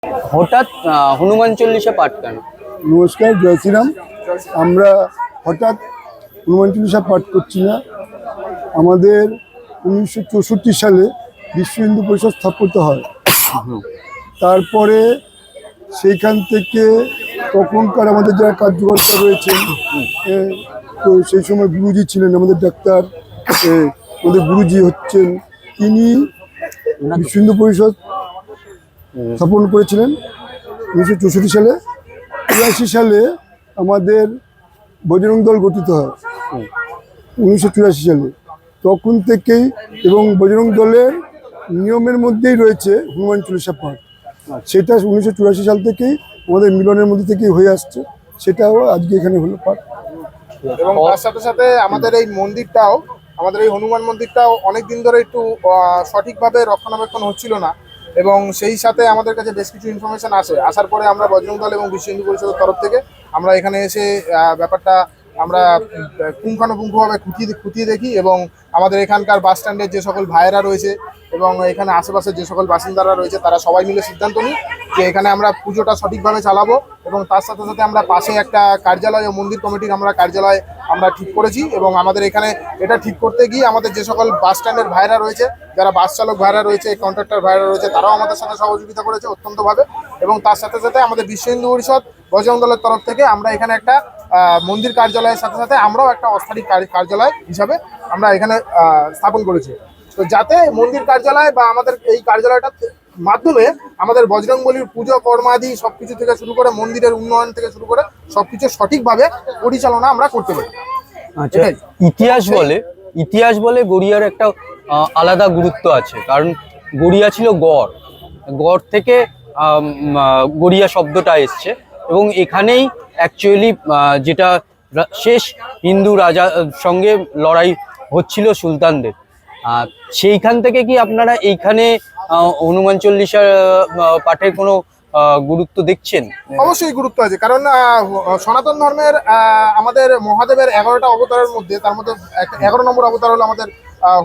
হঠাৎ হনুমান চল্লিশা পাঠ কেন? নমস্কার, জয় শ্রীরাম। আমরা হঠাৎ হনুমান চল্লিশা পাঠ করছি না। আমাদের 1964 সালে বিশ্ব হিন্দু পরিষদ স্থাপিত হয়। তারপরে সেইখান থেকে তখনকার আমাদের যারা কার্যকর্তা রয়েছেন, তো সেই সময় গুরুজি ছিলেন আমাদের ডাক্তার, আমাদের গুরুজি হচ্ছেন, তিনি বিশ্ব হিন্দু পরিষদ স্থাপন করেছিলেন 1964 সালে। 83 সালে আমাদের বজরং দল গঠিত হয় 1984 সালে। তখন থেকেই এবং বজরং দলের নিয়মের মধ্যেই রয়েছে হনুমান চল্লিশা পাঠ। সেটা 1984 সাল থেকেই আমাদের মিলনের মধ্যে থেকেই হয়ে আসছে, সেটাও আজকে এখানে হলো পাঠ। এবং তার সাথে সাথে আমাদের এই মন্দিরটাও, আমাদের এই হনুমান মন্দিরটাও অনেক দিন ধরে একটু সঠিকভাবে রক্ষণাবেক্ষণ হচ্ছিল না, এবং সেই সাথে আমাদের কাছে বেশ কিছু ইনফরমেশন আসার পরে আমরা বজরং দল এবং বিশ্ব হিন্দু পরিষদের তরফ থেকে আমরা এখানে এসে ব্যাপারটা আমরা পুঙ্খানুপুঙ্খভাবে খুঁটিয়ে দেখি, এবং আমাদের এখানকার বাস স্ট্যান্ডের যে সকল ভাইয়েরা রয়েছে এবং এখানে আশেপাশের যে সকল বাসিন্দারা রয়েছে তারা সবাই মিলে সিদ্ধান্ত নিই যে এখানে আমরা পুজোটা সঠিকভাবে চালাবো। এবং তার সাথে সাথে আমরা পাশে একটা কার্যালয় ও মন্দির কমিটির আমরা কার্যালয় আমরা ঠিক করেছি, এবং আমাদের এখানে এটা ঠিক করতে গিয়ে আমাদের যে সকল বাস স্ট্যান্ডের ভাইরা রয়েছে, যারা বাস চালক ভাইরা রয়েছে, কন্ট্রাক্টর ভাইরা রয়েছে, তারাও আমাদের সাথে সহযোগিতা করেছে অত্যন্তভাবে। এবং তার সাথে সাথে আমাদের বিশ্ব হিন্দু পরিষদ বজরং দলের তরফ থেকে আমরা এখানে একটা মন্দির কার্যালয়ের সাথে সাথে আমরাও একটা অস্থায়ী কার্যালয় হিসাবে আমরা এখানে স্থাপন করেছি। তো যাতে মন্দির কার্যালয় বা আমাদের এই কার্যালয়টার মাধ্যমে আমাদের বজরংবলীর পুজো কর্মাদি সবকিছু থেকে শুরু করে মন্দিরের উন্নয়ন থেকে শুরু করে সবকিছু সঠিকভাবে পরিচালনা আমরা করতে পারি। আচ্ছা, ইতিহাস বলে গড়িয়ার একটা আলাদা গুরুত্ব আছে, কারণ গড়িয়া ছিল গড় থেকে গড়িয়া শব্দটা এসছে, এবং এখানেই অ্যাকচুয়ালি যেটা শেষ হিন্দু রাজার সঙ্গে লড়াই হচ্ছিল সুলতানদের, সেইখান থেকে কি আপনারা এইখানে হনুমান চল্লিশা পাঠের কোনো গুরুত্ব দেখছেন? অবশ্যই গুরুত্ব আছে, কারণ সনাতন ধর্মের আমাদের মহাদেবের 11টা অবতারের মধ্যে তার মধ্যে 11 নম্বর অবতার হলো আমাদের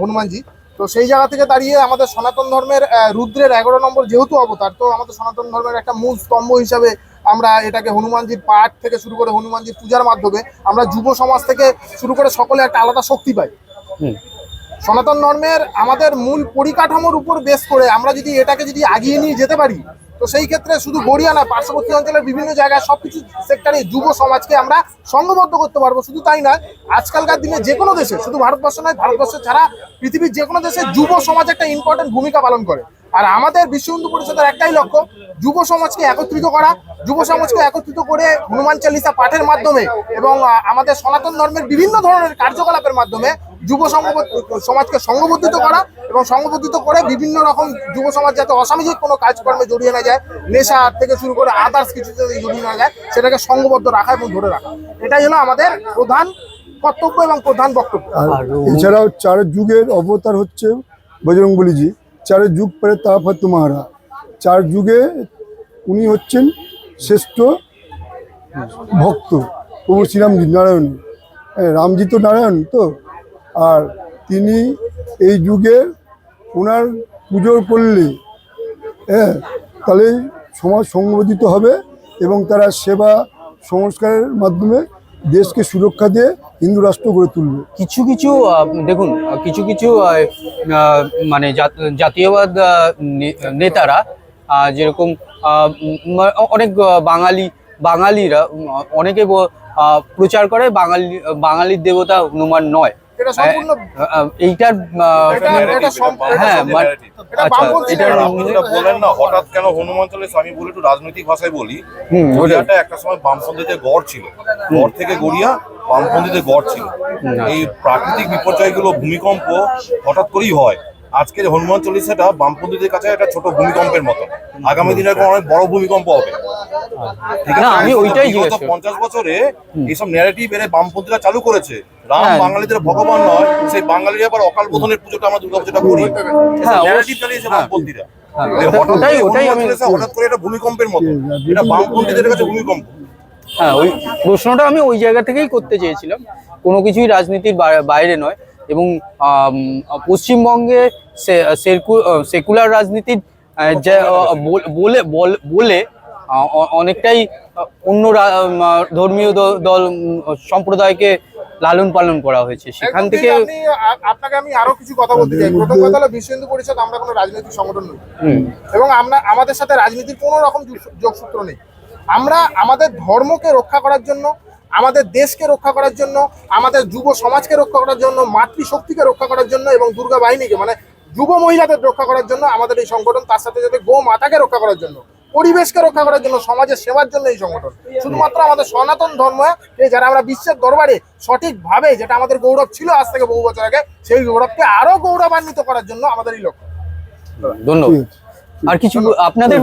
হনুমানজি। তো সেই জায়গা থেকে দাঁড়িয়ে আমাদের সনাতন ধর্মের রুদ্রের 11 নম্বর যেহেতু অবতার, তো আমাদের সনাতন ধর্মের একটা মূল স্তম্ভ হিসাবে আমরা এটাকে হনুমানজির পাঠ থেকে শুরু করে হনুমানজির পূজার মাধ্যমে আমরা যুব সমাজ থেকে শুরু করে সকলে একটা আলাদা শক্তি পাই। সনাতন ধর্মের আমাদের মূল পরিকাঠামোর উপর বেস করে আমরা যদি এটাকে আগিয়ে নিয়ে যেতে পারি, তো সেই ক্ষেত্রে শুধু গড়িয়া না, পার্শ্ববর্তী অঞ্চলের বিভিন্ন জায়গায় সবকিছু সেক্টরে যুব সমাজকে আমরা সংঘবদ্ধ করতে পারবো। শুধু তাই নয়, আজকালকার দিনে যে কোনো দেশে, শুধু ভারতবর্ষ নয়, ভারতবর্ষ ছাড়া পৃথিবীর যে কোনো দেশে যুব সমাজ একটা ইম্পর্টেন্ট ভূমিকা পালন করে। আর আমাদের বিশ্ব হিন্দু পরিষদের একটাই লক্ষ্য, যুব সমাজকে একত্রিত করা, যুব সমাজকে একত্রিত করে হনুমান চল্লিশা পাঠের মাধ্যমে এবং আমাদের সনাতন ধর্মের বিভিন্ন ধরনের কার্যকলাপের মাধ্যমে যুব সমাজকে সংঘবদ্ধিত করা, এবং সংঘবদ্ধিত করে বিভিন্ন রকম যুব সমাজ যাতে অসামাজিক কোনো কাজকর্মে জড়িয়ে না যায়, নেশা থেকে শুরু করে আদার্স কিছুতে জড়িয়ে না যায়, সেটাকে সংঘবদ্ধ রাখা এবং ধরে রাখা, এটাই হলো আমাদের প্রধান কর্তব্য এবং প্রধান বক্তব্য। এছাড়াও 4 যুগের অবতার হচ্ছে বজরংবলীজি। 4 যুগ পরে তাপ তোমারা, 4 যুগে উনি হচ্ছেন শ্রেষ্ঠ ভক্ত প্রভু শ্রীরামজি নারায়ণ। রামজি তো নারায়ণ, তো আর তিনি এই যুগে ওনার পুজো করলে তাহলে সমাজ সংগঠিত হবে, এবং তারা সেবা সংস্কারের মাধ্যমে দেশকে সুরক্ষা দিয়ে হিন্দু রাষ্ট্র গড়ে তুলবে। কিছু দেখুন, কিছু মানে জাতীয়বাদ নেতারা, যেরকম অনেক বাঙালিরা অনেকে প্রচার করে বাঙালির দেবতা হনুমান নয়, এইটার হ্যাঁ এটা বলেন না হঠাৎ কেন হনুমান চল্লিশা। আমি বলি একটু রাজনৈতিক ভাষায় বলি, গড়িয়াটা একটা সময় বামপন্থীদের গড় ছিল, গড় থেকে গড়িয়া বামপন্থীদের গড় ছিল। এই প্রাকৃতিক বিপর্যয়গুলো, ভূমিকম্প হঠাৎ করেই হয়। আজকের হনুমান চল্লিশাটা বামপন্থীদের কাছে একটা ছোট ভূমিকম্পের মতো, আগামী দিনে অনেক বড় ভূমিকম্প হবে। ঠিক আছে, আমি ওইটাই 50 বছরে এইসব ন্যারেটিভ এর বামপন্থীরা চালু করেছে। রাম বাঙালিদের ভগবান নয়, সেই বাঙালির আবার অকাল বোধনের পুজোটা আমরা দুর্গাপূজাটা করি, ন্যারেটিভ চালিয়েছে বামপন্থীরা। হঠাৎ করে এটা ভূমিকম্পের মতো, এটা বামপন্থীদের কাছে ভূমিকম্প। হ্যাঁ, ওই প্রশ্নটা আমি ওই জায়গা থেকেই করতে চেয়েছিলাম, কোনো কিছুই রাজনীতির বাইরে নয়। এবং পশ্চিমবঙ্গে সেকুলার রাজনীতির যে বলে বলে অনেকটাই অন্য ধর্মীয় দল সম্প্রদায়কে লালন পালন করা হয়েছে, সেখান একদম থেকে ঠিক। আপনাকে আমি আরো কিছু কথা বলতে চাই। প্রথম কথা হলো বিশ্ব হিন্দু পরিষদ আমরা কোনো রাজনৈতিক সংগঠন নই, এবং আমাদের সাথে রাজনীতির কোনো রকম যোগসূত্র নেই। আমরা আমাদের ধর্মকে রক্ষা করার জন্য, আমাদের দেশকে রক্ষা করার জন্য, আমাদের যুব সমাজকে রক্ষা করার জন্য, মাতৃশক্তিকে রক্ষা করার জন্য এবং দুর্গা বাহিনীকে মানে যুব মহিলাদের রক্ষা করার জন্য আমাদের এই সংগঠন। তার সাথে সাথে গো মাতাকে রক্ষা করার জন্য, পরিবেশকে রক্ষা করার জন্য, সমাজের সেবার জন্য এই সংগঠন। শুধুমাত্র আমাদের সনাতন ধর্ম যারা আমরা বিশ্বের দরবারে সঠিকভাবে, যেটা আমাদের গৌরব ছিল আজ থেকে বহু বছর আগে, সেই গৌরবকে আরো গৌরবান্বিত করার জন্য আমাদের এই লক্ষ্য। ধন্যবাদ। আর কিছু আপনাদের